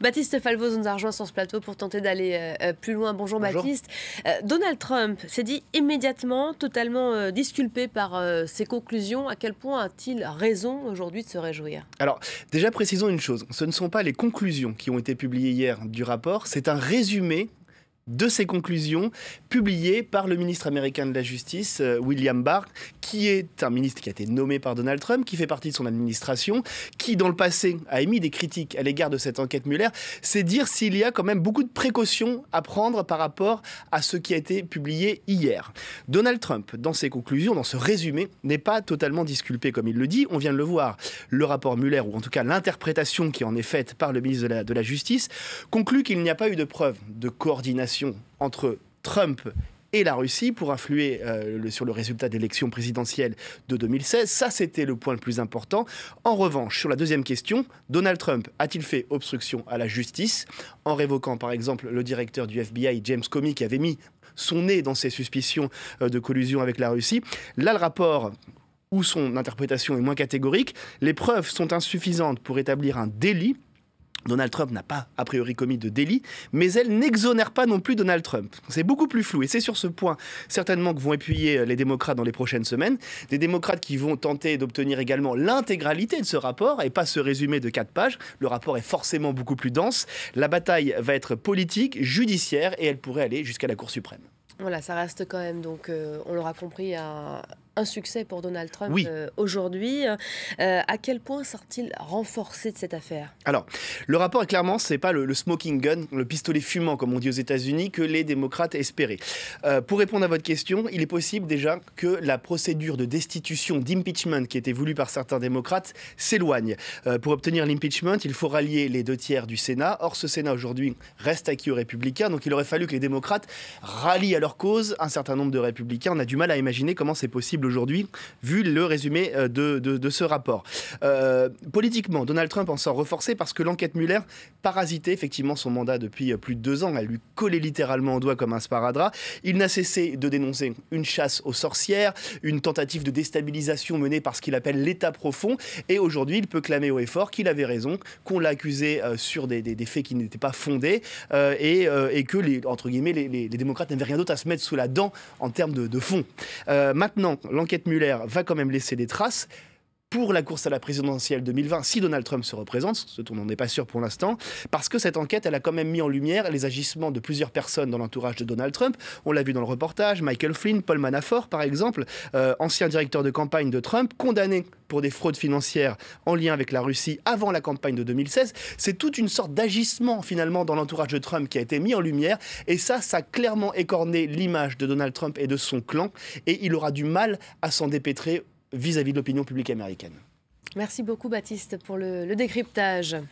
Baptiste Falvoz nous a rejoint sur ce plateau pour tenter d'aller plus loin. Bonjour. Baptiste. Donald Trump s'est dit immédiatement totalement disculpé par ses conclusions. À quel point a-t-il raison aujourd'hui de se réjouir? Alors, déjà précisons une chose, ce ne sont pas les conclusions qui ont été publiées hier du rapport, c'est un résumé de ces conclusions publiées par le ministre américain de la Justice, William Barr, qui est un ministre qui a été nommé par Donald Trump, qui fait partie de son administration, qui dans le passé a émis des critiques à l'égard de cette enquête Mueller. C'est dire s'il y a quand même beaucoup de précautions à prendre par rapport à ce qui a été publié hier. Donald Trump, dans ses conclusions, dans ce résumé, n'est pas totalement disculpé comme il le dit. On vient de le voir. Le rapport Mueller, ou en tout cas l'interprétation qui en est faite par le ministre de la Justice, conclut qu'il n'y a pas eu de preuve de coordination entre Trump et la Russie pour influer sur le résultat de l'élection présidentielle de 2016. Ça, c'était le point le plus important. En revanche, sur la deuxième question, Donald Trump a-t-il fait obstruction à la justice en révoquant, par exemple, le directeur du FBI, James Comey, qui avait mis son nez dans ses suspicions de collusion avec la Russie? Là, le rapport où son interprétation est moins catégorique, les preuves sont insuffisantes pour établir un délit. Donald Trump n'a pas, a priori, commis de délit, mais elle n'exonère pas non plus Donald Trump. C'est beaucoup plus flou, et c'est sur ce point, certainement, que vont appuyer les démocrates dans les prochaines semaines. Des démocrates qui vont tenter d'obtenir également l'intégralité de ce rapport, et pas ce résumé de 4 pages. Le rapport est forcément beaucoup plus dense. La bataille va être politique, judiciaire, et elle pourrait aller jusqu'à la Cour suprême. Voilà, ça reste quand même, donc, on l'aura compris, un succès pour Donald Trump oui. Aujourd'hui. À quel point sort-il renforcé de cette affaire? Alors, le rapport, clairement, ce n'est pas le smoking gun, le pistolet fumant, comme on dit aux États-Unis, que les démocrates espéraient. Pour répondre à votre question, il est possible déjà que la procédure de destitution, d'impeachment, qui était voulue par certains démocrates, s'éloigne. Pour obtenir l'impeachment, il faut rallier les 2/3 du Sénat. Or, ce Sénat, aujourd'hui, reste acquis aux Républicains. Donc, il aurait fallu que les démocrates rallient à leur cause un certain nombre de Républicains. On a du mal à imaginer comment c'est possible aujourd'hui, vu le résumé de ce rapport. Politiquement, Donald Trump en sort renforcé parce que l'enquête Mueller parasitait effectivement son mandat depuis plus de 2 ans. Elle lui collait littéralement au doigt comme un sparadrap. Il n'a cessé de dénoncer une chasse aux sorcières, une tentative de déstabilisation menée par ce qu'il appelle l'État profond. Et aujourd'hui, il peut clamer haut et fort qu'il avait raison, qu'on l'a accusé sur des faits qui n'étaient pas fondés et que, entre guillemets, les démocrates n'avaient rien d'autre à se mettre sous la dent en termes de fond. Maintenant, l'enquête Mueller va quand même laisser des traces pour la course à la présidentielle 2020, si Donald Trump se représente, ce dont on n'est pas sûr pour l'instant, parce que cette enquête, elle a quand même mis en lumière les agissements de plusieurs personnes dans l'entourage de Donald Trump. On l'a vu dans le reportage, Michael Flynn, Paul Manafort, par exemple, ancien directeur de campagne de Trump, condamné pour des fraudes financières en lien avec la Russie avant la campagne de 2016. C'est toute une sorte d'agissement, finalement, dans l'entourage de Trump qui a été mis en lumière, et ça a clairement écorné l'image de Donald Trump et de son clan, et il aura du mal à s'en dépêtrer vis-à-vis de l'opinion publique américaine. Merci beaucoup Baptiste pour le décryptage.